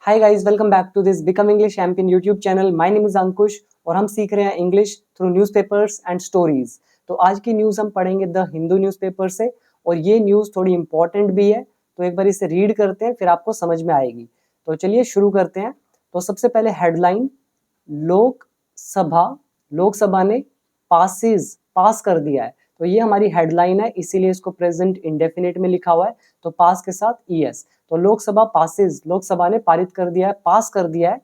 Hi guys, welcome back to this become English champion YouTube channel. My name is Ankush और हम सीख रहे हैं English through newspapers and stories. तो आज की न्यूज़ हम पढ़ेंगे द हिंदू न्यूज़पेपर से और ये न्यूज़ थोड़ी इंपॉर्टेंट भी है, तो एक बार इसे रीड करते हैं फिर आपको समझ में आएगी। तो चलिए शुरू करते हैं। तो सबसे पहले हेडलाइन, लोकसभा लोकसभा ने पास कर दिया है। तो ये हमारी हेडलाइन है, इसीलिए इसको प्रेजेंट इंडेफिनिट में लिखा हुआ है, तो पास के साथ ईएस। तो लोकसभा ने पारित कर दिया है, पास कर दिया है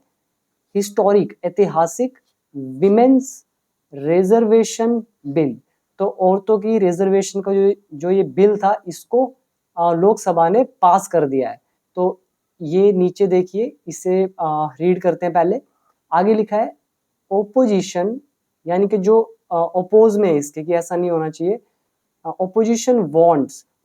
हिस्टोरिक ऐतिहासिक विमेन्स रिजर्वेशन बिल। तो औरतों की रिजर्वेशन का जो ये बिल था, इसको लोकसभा ने पास कर दिया है। तो ये नीचे देखिए, इसे रीड करते हैं। पहले आगे लिखा है ओपोजिशन, यानी कि जो अपोज में है इसके, कि ऐसा नहीं होना चाहिए।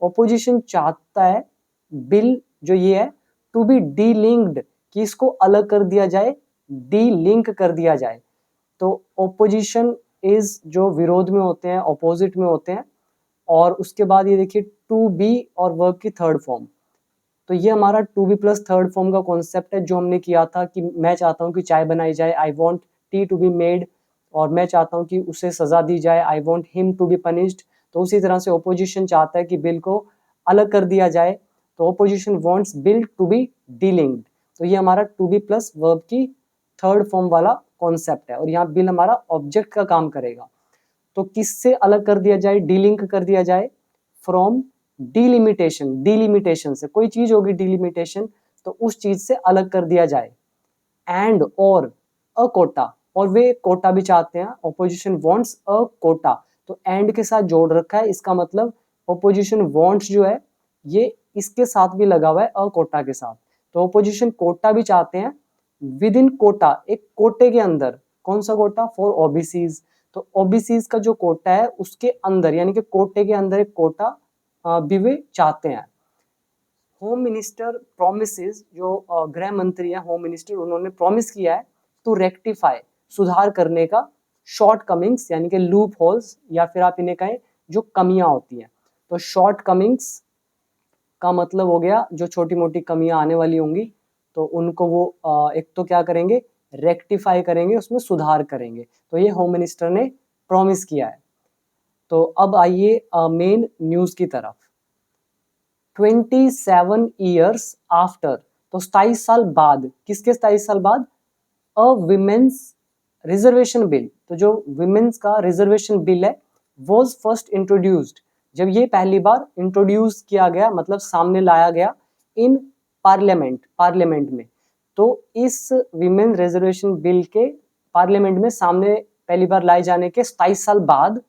ओपोजिशन चाहता है बिल जो ये है टू बी डीलिंक्ड, कि इसको अलग कर दिया जाए, डीलिंक कर दिया जाए। तो ओपोजिशन इज जो विरोध में होते हैं, ऑपोजिट में होते हैं। और उसके बाद ये देखिए टू बी और वर्ब की थर्ड फॉर्म। तो ये हमारा to be plus third form का कॉन्सेप्ट है, जो हमने किया था कि मैं चाहता हूँ कि चाय बनाई जाए, I want tea to be made, और मैं चाहता हूँ कि उसे सजा दी जाए, I want him to be punished. तो उसी तरह से ओपोजिशन चाहता है कि बिल को अलग कर दिया जाए। तो opposition wants bill to be delinked. तो ये हमारा टू बी प्लस वर्ब की थर्ड फॉर्म वाला कॉन्सेप्ट है, और यहाँ बिल हमारा ऑब्जेक्ट का काम करेगा। तो किससे अलग कर दिया जाए, डीलिंक कर दिया जाए? फ्रॉम डीलिमिटेशन से, कोई चीज होगी डीलिमिटेशन, तो उस चीज से अलग कर दिया जाए। एंड और अ कोटा, और वे कोटा भी चाहते हैं। ऑपोजिशन वांट्स अ कोटा, तो एंड के साथ जोड़ रखा है, इसका मतलब ऑपोजिशन वांट्स जो है ये इसके साथ भी लगा हुआ है, अ कोटा के साथ। तो ऑपोजिशन कोटा भी चाहते हैं। विद इन कोटा, एक कोटे के अंदर। कौन सा कोटा? For OBCs. तो ओबीसीज का जो कोटा है उसके अंदर, यानी कि कोटे के अंदर एक कोटा भी वे चाहते हैं। होम मिनिस्टर प्रोमिसेस, जो गृह मंत्री है, होम मिनिस्टर, उन्होंने प्रॉमिस किया है टू रेक्टिफाई, सुधार करने का, शॉर्ट कमिंग्स यानी कि लूप होल्स, या फिर आप इन्हें कहें जो कमियां होती हैं। तो शॉर्ट कमिंग्स का मतलब हो गया जो छोटी मोटी कमियां आने वाली होंगी, तो उनको वो एक तो क्या करेंगे, रेक्टिफाई करेंगे, उसमें सुधार करेंगे। तो ये होम मिनिस्टर ने प्रॉमिस किया है। तो अब आइए मेन न्यूज की तरफ। 27 ईयर्स आफ्टर, तो 27 साल बाद, किसके 27 साल बाद? अ विमेन्स रिजर्वेशन बिल। तो जो विमेन्स का रिजर्वेशन बिल है, वॉज फर्स्ट इंट्रोड्यूस्ड, जब ये पहली बार इंट्रोड्यूस किया गया, मतलब सामने लाया गया, इन पार्लियामेंट में। तो इस विमेन रिजर्वेशन बिल के पार्लियामेंट में सामने पहली बार लाए जाने के 27 साल बाद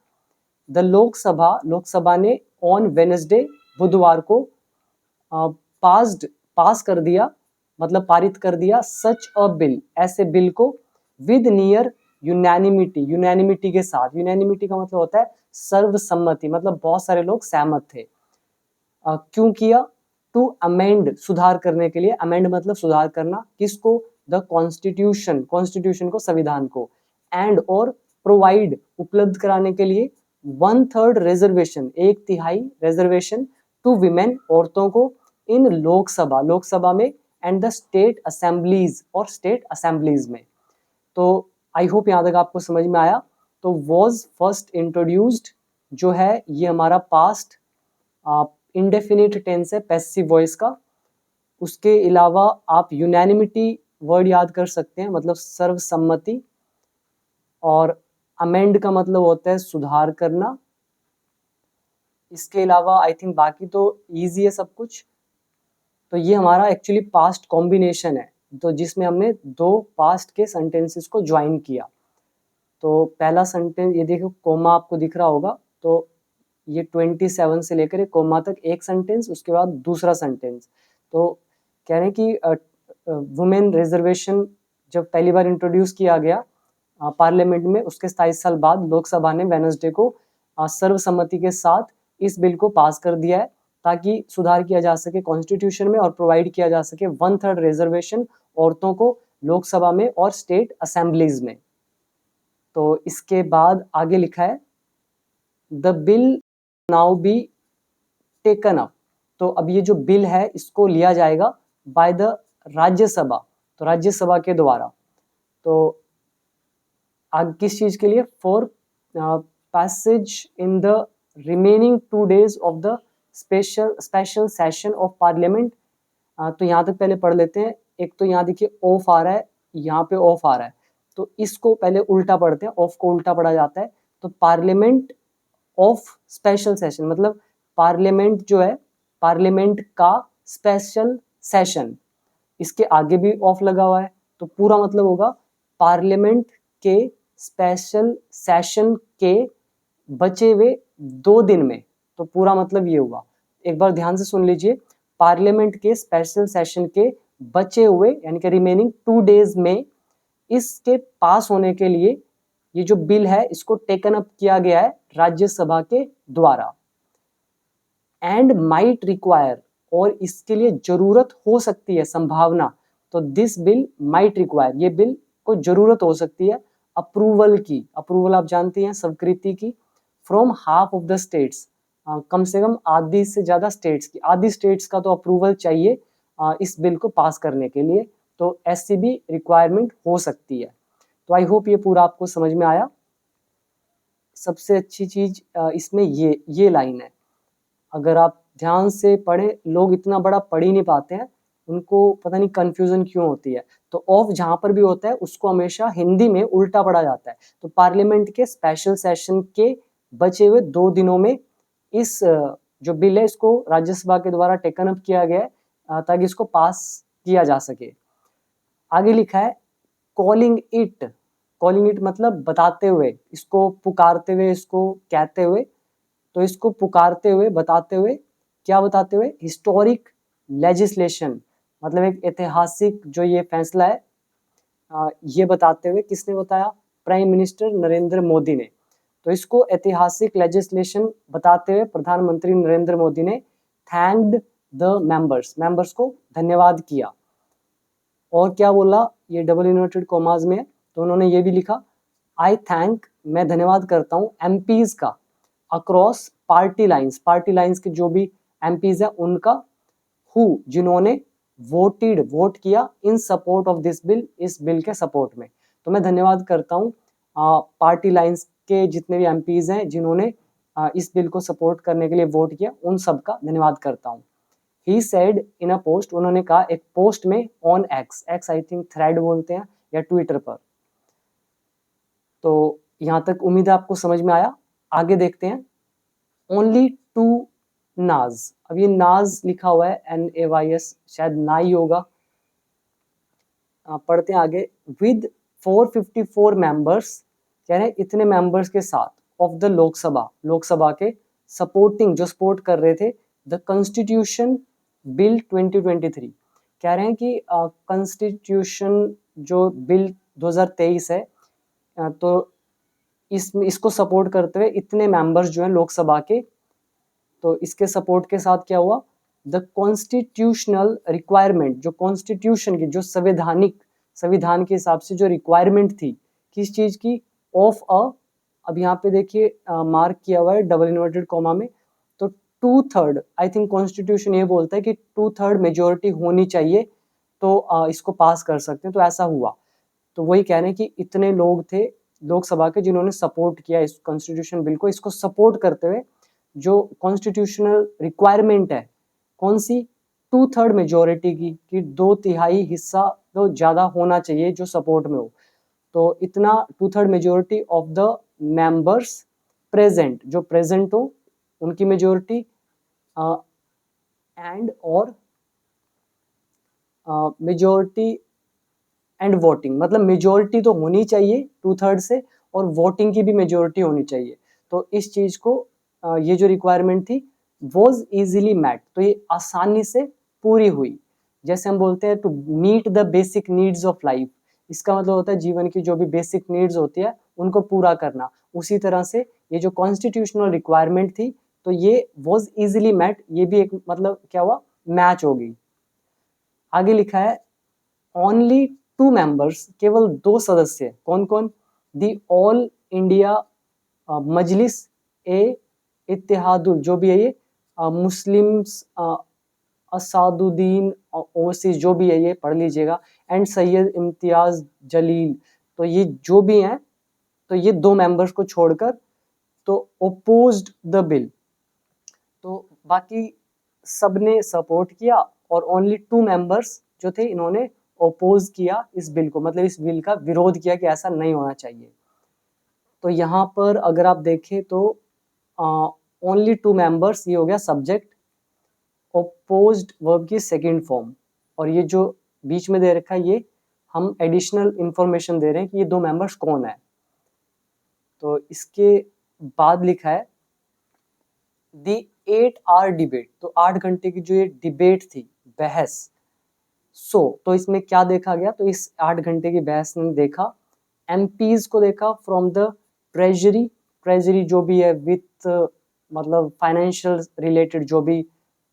द लोकसभा ने ऑन वेडनेसडे, बुधवार को पास कर दिया, मतलब पारित कर दिया, सच अ बिल, ऐसे बिल को, विद नियर यूनैनिमिटी के साथ। यूनैनिमिटी का मतलब होता है सर्वसम्मति, मतलब बहुत सारे लोग सहमत थे। क्यों किया? टू अमेंड, सुधार करने के लिए। अमेंड मतलब सुधार करना, किसको? द कॉन्स्टिट्यूशन को, संविधान को। एंड और प्रोवाइड, उपलब्ध कराने के लिए, 1/3 रिजर्वेशन, 1/3 रिजर्वेशन, टू विमेन, औरतों को, इन लोकसभा में, एंड द स्टेट असेंबलीज, और स्टेट असेंबलीज में। तो आई होप यहाँ तक आपको समझ में आया। तो वॉज फर्स्ट इंट्रोड्यूस्ड जो है, ये हमारा पास्ट इंडेफिनिट टेंस है, पैसिव वॉइस का। उसके अलावा आप यूनैनिमिटी वर्ड याद कर सकते हैं, मतलब सर्वसम्मति। और अमेंड का मतलब होता है सुधार करना। इसके अलावा आई थिंक बाकी तो इजी है सब कुछ। तो ये हमारा एक्चुअली पास्ट कॉम्बिनेशन है, तो जिसमें हमने दो पास्ट के सेंटेंसेस को ज्वाइन किया। तो पहला सेंटेंस ये देखो, कोमा आपको दिख रहा होगा, तो ये 27 से लेकर कोमा तक एक सेंटेंस, उसके बाद दूसरा सेंटेंस। तो कह रहे हैं कि वुमेन रिजर्वेशन जब पहली बार इंट्रोड्यूस किया गया पार्लियामेंट में, उसके 27 साल बाद लोकसभा ने वेडनेसडे को सर्वसम्मति के साथ इस बिल को पास कर दिया है, ताकि सुधार किया जा सके कॉन्स्टिट्यूशन में, और प्रोवाइड किया जा सके 1/3 रिजर्वेशन औरतों को लोकसभा में और स्टेट असेंबलीज में। तो इसके बाद आगे लिखा है the bill now be taken up. तो अब ये जो बिल है इसको लिया जाएगा बाय द राज्यसभा, तो राज्यसभा के द्वारा। तो आगे किस चीज के लिए? For passage in the remaining 2 days of the special session of parliament. तो यहाँ तक पहले पढ़ लेते हैं। एक तो यहाँ देखिए ऑफ आ रहा है, यहाँ पे ऑफ आ रहा है, तो इसको पहले उल्टा पढ़ते हैं। ऑफ को उल्टा पढ़ा जाता है, तो पार्लियामेंट ऑफ स्पेशल सेशन मतलब पार्लियामेंट जो है, पार्लियामेंट का स्पेशल सेशन, इसके आगे भी ऑफ लगा हुआ है, तो पूरा मतलब होगा पार्लियामेंट के स्पेशल सेशन के बचे हुए 2 दिन में। तो पूरा मतलब ये हुआ, एक बार ध्यान से सुन लीजिए, पार्लियामेंट के स्पेशल सेशन के बचे हुए यानी कि रिमेनिंग 2 days में इसके पास होने के लिए ये जो बिल है इसको टेकन अप किया गया है राज्यसभा के द्वारा। एंड माइट रिक्वायर, और इसके लिए जरूरत हो सकती है, संभावना, तो दिस बिल माइट रिक्वायर, ये बिल को जरूरत हो सकती है अप्रूवल की। अप्रूवल आप जानती हैं, स्वीकृति की। From half of the states, कम से कम आधी से ज्यादा स्टेट्स की, आधी स्टेट्स का तो अप्रूवल चाहिए इस बिल को पास करने के लिए, तो एससीबी रिक्वायरमेंट हो सकती है। तो आई होप ये पूरा आपको समझ में आया। सबसे अच्छी चीज इसमें ये लाइन है, अगर आप ध्यान से पढ़ें, लोग इतना बड़ा पढ़ ही नहीं पाते हैं, उनको पता नहीं कंफ्यूजन क्यों होती है। तो ऑफ जहां पर भी होता है उसको हमेशा हिंदी में उल्टा पढ़ा जाता है। तो पार्लियामेंट के स्पेशल सेशन के बचे हुए 2 दिनों में इस जो बिल है इसको राज्यसभा के द्वारा टेकन अप किया गया है ताकि इसको पास किया जा सके। आगे लिखा है कॉलिंग इट। कॉलिंग इट मतलब बताते हुए, इसको पुकारते हुए, इसको कहते हुए। तो इसको पुकारते हुए, बताते हुए, क्या बताते हुए? हिस्टोरिक लेजिस्लेशन, मतलब एक ऐतिहासिक जो ये फैसला है ये बताते हुए, किसने बताया? प्राइम मिनिस्टर नरेंद्र मोदी ने। तो इसको ऐतिहासिक लेजिस्लेशन बताते हुए प्रधानमंत्री नरेंद्र मोदी ने थैंक्ड द मेंबर्स को धन्यवाद किया। और क्या बोला? ये डबल इन्वर्टेड कॉमास में है, तो उन्होंने ये भी लिखा, आई थैंक, मैं धन्यवाद करता हूँ एमपीज का, अक्रॉस पार्टी लाइंस के जो भी एमपीज है उनका, हु, जिन्होंने वोट किया इन सपोर्ट ऑफ दिस बिल, इस बिल के सपोर्ट में। तो मैं धन्यवाद करता हूँ पार्टी लाइंस के जितने भी एमपीज हैं जिन्होंने इस बिल को सपोर्ट करने के लिए वोट किया, उन सब का धन्यवाद करता हूँ। He said in a post, उन्होंने कहा एक पोस्ट में, on x I think thread बोलते हैं, या ट्विटर पर। तो यहाँ तक उम्मीद है आपको समझ में आया। आगे देखते हैं, ओनली 2 नाज। अब ये नाज लिखा हुआ है NAYS, शायद ना ही होगा। पढ़ते हैं आगे। विद 454 मेंबर्स, कह रहे हैं इतने मेंबर्स के साथ, ऑफ द लोकसभा के, सपोर्टिंग, जो सपोर्ट कर रहे थे, द कॉन्स्टिट्यूशन बिल 2023। कह रहे हैं कि कॉन्स्टिट्यूशन जो बिल 2023 है, तो इसको सपोर्ट करते हुए इतने मेंबर्स जो हैं लोकसभा के, तो इसके सपोर्ट के साथ क्या हुआ? द कॉन्स्टिट्यूशनल रिक्वायरमेंट, जो कॉन्स्टिट्यूशन की, जो संविधान के हिसाब से जो रिक्वायरमेंट थी, किस चीज की? ऑफ अ, अब यहाँ पे देखिए मार्क किया हुआ है डबल इन्वर्टेड कॉमा में, तो 2/3, आई थिंक कॉन्स्टिट्यूशन ये बोलता है कि 2/3 मेजोरिटी होनी चाहिए, तो इसको पास कर सकते हैं। तो ऐसा हुआ। तो वही कह रहे हैं कि इतने लोग थे लोकसभा के जिन्होंने सपोर्ट किया इस कॉन्स्टिट्यूशन बिल को। इसको सपोर्ट करते हुए जो कॉन्स्टिट्यूशनल रिक्वायरमेंट है, कौन सी? 2/3 मेजोरिटी की, कि 2/3 हिस्सा तो ज्यादा होना चाहिए जो सपोर्ट में हो। तो इतना 2/3 majority of the members present, जो प्रेजेंट हो उनकी मेजोरिटी, एंड और मेजोरिटी एंड वोटिंग, मतलब मेजोरिटी तो होनी चाहिए 2/3 से, और वोटिंग की भी मेजोरिटी होनी चाहिए। तो इस चीज को ये जो रिक्वायरमेंट थी वॉज इजीली मैट, तो ये आसानी से पूरी हुई। जैसे हम बोलते हैं to meet the basic needs of life, इसका मतलब होता है जीवन की जो भी बेसिक नीड्स होती है उनको पूरा करना। उसी तरह से ये जो कॉन्स्टिट्यूशनल रिक्वायरमेंट थी, तो ये वॉज इजीली मैट, ये भी एक मतलब क्या हुआ? मैच हो गई। आगे लिखा है ओनली 2 मेंबर्स, केवल 2 सदस्य, कौन कौन? दी ऑल इंडिया मजलिस ए इत्तेहादुल, जो भी है ये मुस्लिम्स असादुद्दीन ओवैसी, जो भी है ये पढ़ लीजिएगा, एंड सैयद इम्तियाज जलील, तो ये जो भी हैं, तो ये 2 मेंबर्स को छोड़कर तो ओपोज्ड द बिल। तो बाकी सबने सपोर्ट किया और ओनली 2 मेंबर्स जो थे इन्होंने ओपोज किया इस बिल को, मतलब इस बिल का विरोध किया कि ऐसा नहीं होना चाहिए। तो यहाँ पर अगर आप देखें तो ओनली 2 मेंबर्स, ये हो गया सब्जेक्ट, ओपोज्ड वर्ब की सेकंड फॉर्म, और ये जो बीच में दे रखा है ये हम एडिशनल इंफॉर्मेशन दे रहे हैं कि ये 2 मेंबर्स कौन है। तो इसके बाद लिखा है दी 8 आवर डिबेट, तो 8 घंटे की जो ये डिबेट थी, बहस। तो इसमें क्या देखा गया, तो इस 8 घंटे की बहस ने देखा एमपीज को देखा फ्रॉम द ट्रेजरी, ट्रेजरी जो भी है विथ मतलब फाइनेंशियल रिलेटेड जो भी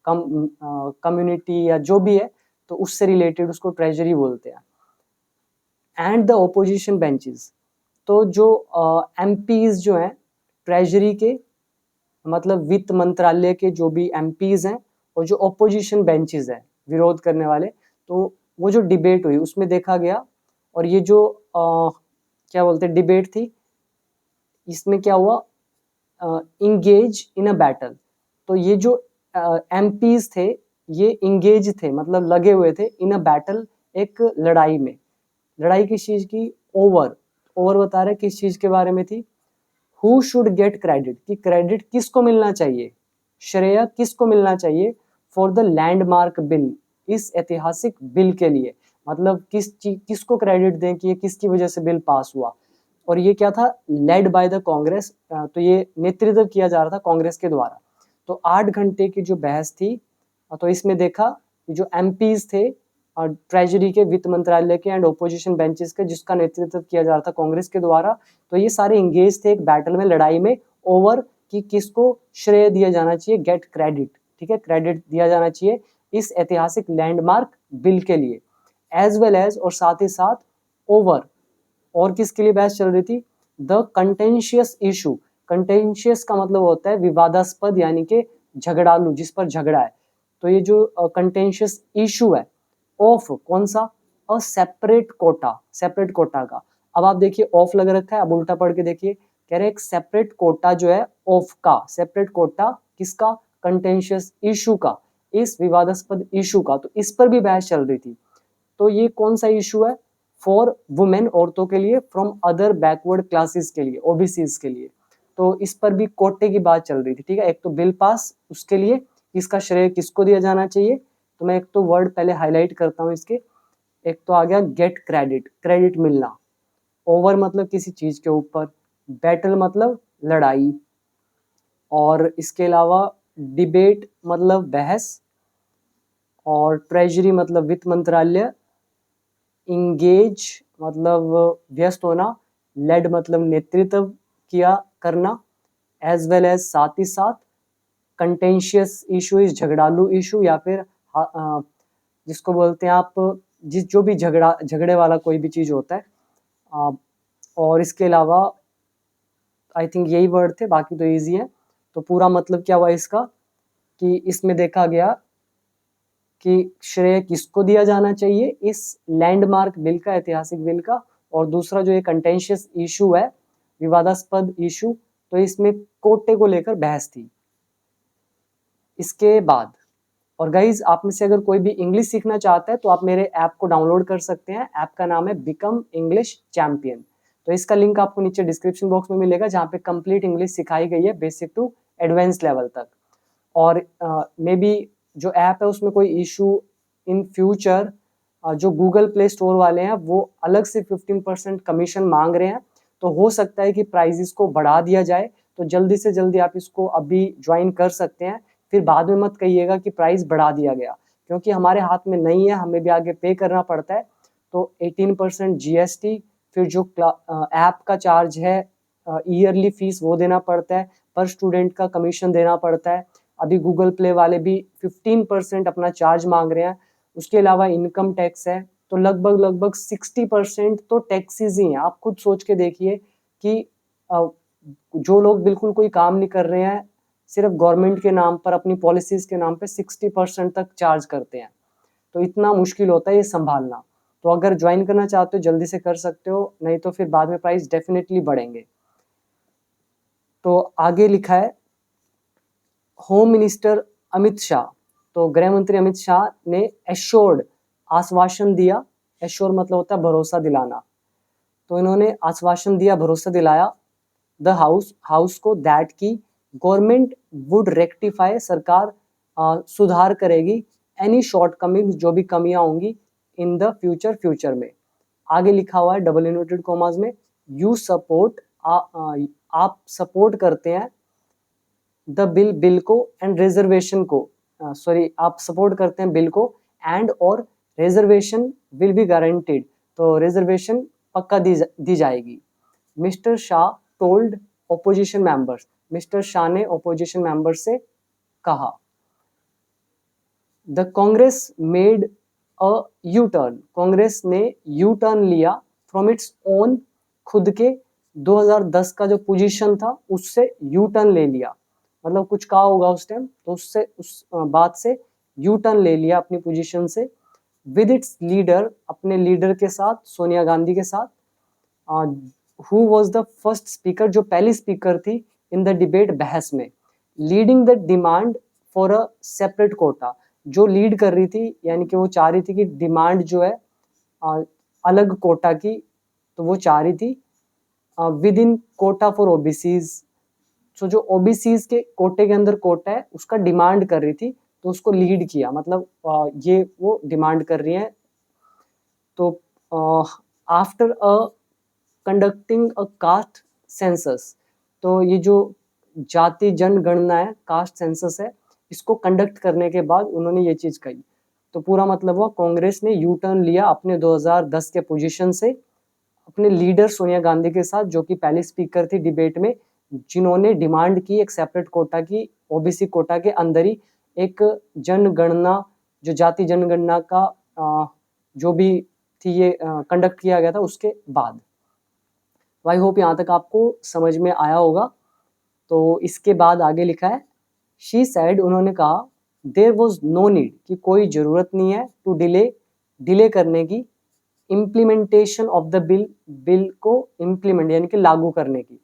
कम्युनिटी या जो भी है, तो उससे रिलेटेड उसको ट्रेजरी बोलते हैं। एंड द ओपोजिशन बेंचेस, तो जो एमपीज जो हैं ट्रेजरी के, मतलब वित्त मंत्रालय के जो भी एमपीज हैं, और जो ओपोजिशन बेंचेस हैं विरोध करने वाले, तो वो जो डिबेट हुई उसमें देखा गया, और ये जो क्या बोलते हैं डिबेट थी, इसमें क्या हुआ, इंगेज इन अ बैटल। तो ये जो एमपीज थे ये इंगेज थे, मतलब लगे हुए थे, इन अ बैटल, एक लड़ाई में। लड़ाई किस चीज की, ओवर, ओवर बता रहे किस चीज के बारे में थी, हु शुड गेट क्रेडिट, कि क्रेडिट किसको मिलना चाहिए, श्रेय किसको मिलना चाहिए, फॉर द लैंडमार्क बिल, इस ऐतिहासिक बिल के लिए, मतलब किसको क्रेडिट दें कि ये किसकी वजह से बिल पास हुआ। और ये क्या था, लेड बाय द कांग्रेस, तो ये नेतृत्व किया जा रहा था कांग्रेस के द्वारा। तो 8 घंटे की जो बहस थी, तो इसमें देखा जो एमपीज थे ट्रेजरी के, वित्त मंत्रालय के एंड ओपोजिशन बेंचेस के, जिसका नेतृत्व किया जा रहा था कांग्रेस के द्वारा, तो ये सारे इंगेज थे एक बैटल में, लड़ाई में, ओवर कि किसको श्रेय दिया जाना चाहिए, गेट क्रेडिट, ठीक है, क्रेडिट दिया जाना चाहिए इस ऐतिहासिक लैंडमार्क बिल के लिए, एज वेल एज, और साथ ही साथ ओवर, और किसके लिए बहस चल रही थी, द कंटेंशियस इशू। कंटेंशियस का मतलब होता है विवादास्पद, यानी कि झगड़ालू, जिस पर झगड़ा है। तो ये जो कंटेंशियस इशू है ऑफ कौन सा, a separate quota, separate quota का। अब आप देखिए ऑफ लग रखा है, अब उल्टा पढ़ के देखिए, कह रहे एक सेपरेट कोटा जो है ऑफ का, सेपरेट कोटा किसका, कंटेंशियस इशू का, इस विवादास्पद इशू का, तो इस पर भी बहस चल रही थी। तो ये कौन सा इशू है, फॉर वुमेन, औरतों के लिए, फ्रॉम अदर बैकवर्ड क्लासेस के लिए, ओबीसीज के लिए। तो इस पर भी कोटे की बात चल रही थी, ठीक है। एक तो बिल पास, उसके लिए इसका श्रेय किसको दिया जाना चाहिए, तो मैं एक तो वर्ड पहले हाईलाइट करता हूँ इसके। एक तो आ गया गेट क्रेडिट, क्रेडिट मिलना, ओवर मतलब किसी चीज के ऊपर, बैटल मतलब लड़ाई, और इसके अलावा डिबेट मतलब बहस, और ट्रेजरी मतलब वित्त मंत्रालय, इंगेज मतलब व्यस्त होना, लेड मतलब नेतृत्व किया करना, एज वेल एज साथ ही साथ, कंटेंशियस इशू इज झगड़ालू इशू, या फिर जिसको बोलते हैं आप, जिस जो भी झगड़े वाला कोई भी चीज होता है। और इसके अलावा आई थिंक यही वर्ड थे, बाकी तो इजी है। तो पूरा मतलब क्या हुआ इसका, कि इसमें देखा गया कि श्रेय किसको दिया जाना चाहिए इस लैंडमार्क बिल का, ऐतिहासिक बिल का, और दूसरा जो ये कंटेंशियस इशू है, विवादास्पद इशू, तो इसमें कोटे को लेकर बहस थी। इसके बाद, और गाइज आप में से अगर कोई भी इंग्लिश सीखना चाहता है तो आप मेरे ऐप को डाउनलोड कर सकते हैं। ऐप का नाम है बिकम इंग्लिश चैंपियन। तो इसका लिंक आपको नीचे डिस्क्रिप्शन बॉक्स में मिलेगा, जहाँ पे कंप्लीट इंग्लिश सिखाई गई है, बेसिक टू एडवांस लेवल तक। और मे बी जो ऐप है उसमें कोई इशू इन फ्यूचर, जो गूगल प्ले स्टोर वाले हैं वो अलग से 15% कमीशन मांग रहे हैं, तो हो सकता है कि प्राइजेस को बढ़ा दिया जाए। तो जल्दी से जल्दी आप इसको अभी ज्वाइन कर सकते हैं, फिर बाद में मत कहिएगा कि प्राइस बढ़ा दिया गया, क्योंकि हमारे हाथ में नहीं है, हमें भी आगे पे करना पड़ता है। तो 18% जीएसटी, फिर जो ऐप का चार्ज है, ईयरली फीस वो देना पड़ता है, पर स्टूडेंट का कमीशन देना पड़ता है। अभी गूगल प्ले वाले भी 15% अपना चार्ज मांग रहे हैं। उसके अलावा इनकम टैक्स है, तो लगभग 60% तो टैक्सेस ही हैं। आप खुद सोच के देखिए कि जो लोग बिल्कुल कोई काम नहीं कर रहे हैं, सिर्फ गवर्नमेंट के नाम पर, अपनी पॉलिसीज के नाम पे 60% तक चार्ज करते हैं। तो इतना मुश्किल होता है ये संभालना। तो अगर ज्वाइन करना चाहते हो जल्दी से कर सकते हो, नहीं तो फिर बाद में प्राइस डेफिनेटली बढ़ेंगे। तो आगे लिखा है होम मिनिस्टर अमित शाह, तो गृह मंत्री अमित शाह ने एश्योर्ड आश्वासन दिया, एश्योर मतलब होता है भरोसा दिलाना, तो इन्होंने आश्वासन दिया, भरोसा दिलाया द हाउस को दैट की गवर्नमेंट वुड रेक्टिफाई, सरकार सुधार करेगी एनी शॉर्टकमिंग्स, जो भी कमियां होंगी इन द फ्यूचर में। आगे लिखा हुआ है डबल इन्वर्टेड कॉमास में यू सपोर्ट, आप सपोर्ट करते हैं द बिल को एंड रिजर्वेशन को, सॉरी आप सपोर्ट करते हैं बिल को एंड और रिजर्वेशन विल बी गारंटीड, तो रिजर्वेशन पक्का दी जाएगी। Mister Shah told opposition members, mister Shah ने ऑपोजिशन मेंबर से कहा। The Congress made a U turn, Congress ने यू टर्न लिया फ्रॉम इट्स ओन, खुद के 2010 का जो पोजीशन था उससे यू टर्न ले लिया, मतलब कुछ कहा होगा उस टाइम, तो उससे उस बात से यू टर्न ले लिया अपनी पोजीशन से, विद इट्स लीडर, अपने लीडर के साथ, सोनिया गांधी के साथ, who was the first speaker, जो पहली स्पीकर थी इन द डिबेट, बहस में, leading the demand for a separate quota, जो लीड कर रही थी, यानी कि वो चाह रही थी कि डिमांड जो है अलग कोटा की, तो वो चाह रही थी within quota for OBCs, so जो ओबीसीज के कोटे के अंदर कोटा है उसका डिमांड कर रही थी, तो उसको लीड किया, मतलब ये वो डिमांड कर रही है। तो after a conducting a caste census, तो ये जो जाति जनगणना है, कास्ट सेंसस है, इसको कंडक्ट करने के बाद उन्होंने ये चीज कही, तो पूरा मतलब हुआ कांग्रेस ने यू टर्न लिया अपने 2010 के पोजीशन से, अपने लीडर सोनिया गांधी के साथ, जो कि पहली स्पीकर थी डिबेट में, जिन्होंने डिमांड की एक सेपरेट कोटा की, ओबीसी कोटा के अंदर ही एक जनगणना, जो जाति जनगणना का जो भी थी ये कंडक्ट किया गया था उसके बाद। आई होप यहाँ तक आपको समझ में आया होगा। तो इसके बाद आगे लिखा है शी सैड, उन्होंने कहा देयर वॉज नो नीड, कि कोई ज़रूरत नहीं है, टू डिले करने की, इम्प्लीमेंटेशन ऑफ द बिल को इम्प्लीमेंट यानी कि लागू करने की,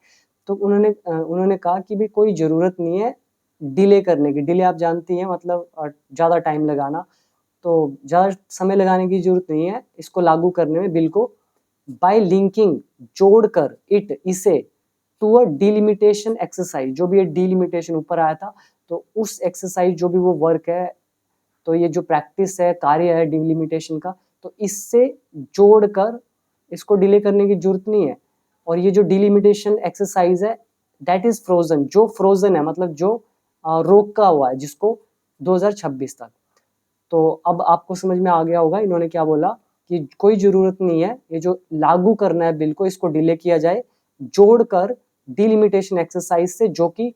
तो उन्होंने कहा कि भी कोई ज़रूरत नहीं है डिले करने की, डिले आप जानती हैं मतलब ज़्यादा टाइम लगाना, तो ज़्यादा समय लगाने की ज़रूरत नहीं है इसको लागू करने में, बिल को, बाय लिंकिंग, जोड़कर, इसे टू अ डिलिमिटेशन एक्सरसाइज, जो भी ये डिलिमिटेशन ऊपर आया था, तो उस एक्सरसाइज जो भी वो वर्क है, तो ये जो प्रैक्टिस है, कार्य है डिलिमिटेशन का, तो इससे जोड़कर इसको डिले करने की जरूरत नहीं है। और ये जो डिलिमिटेशन एक्सरसाइज है दैट इज फ्रोजन, जो फ्रोजन है मतलब जो रोका हुआ है जिसको 2026 तक। तो अब आपको समझ में आ गया होगा इन्होंने क्या बोला, कि कोई जरूरत नहीं है ये जो लागू करना है बिल को, इसको डिले किया जाए जोड़कर डिलिमिटेशन एक्सरसाइज से, जो कि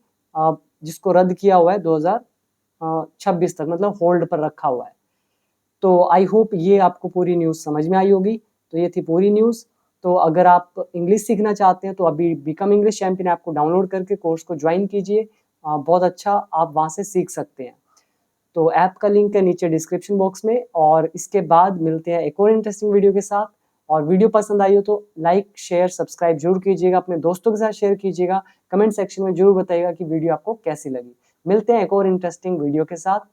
जिसको रद्द किया हुआ है 2026 तक, मतलब होल्ड पर रखा हुआ है। तो आई होप ये आपको पूरी न्यूज़ समझ में आई होगी। तो ये थी पूरी न्यूज़। तो अगर आप इंग्लिश सीखना चाहते हैं तो अभी बिकम इंग्लिश चैंपियन ऐप को डाउनलोड करके कोर्स को ज्वाइन कीजिए, बहुत अच्छा आप वहाँ से सीख सकते हैं। तो ऐप का लिंक है नीचे डिस्क्रिप्शन बॉक्स में, और इसके बाद मिलते हैं एक और इंटरेस्टिंग वीडियो के साथ। और वीडियो पसंद आई हो तो लाइक शेयर सब्सक्राइब जरूर कीजिएगा, अपने दोस्तों के साथ शेयर कीजिएगा, कमेंट सेक्शन में जरूर बताइएगा कि वीडियो आपको कैसी लगी। मिलते हैं एक और इंटरेस्टिंग वीडियो के साथ।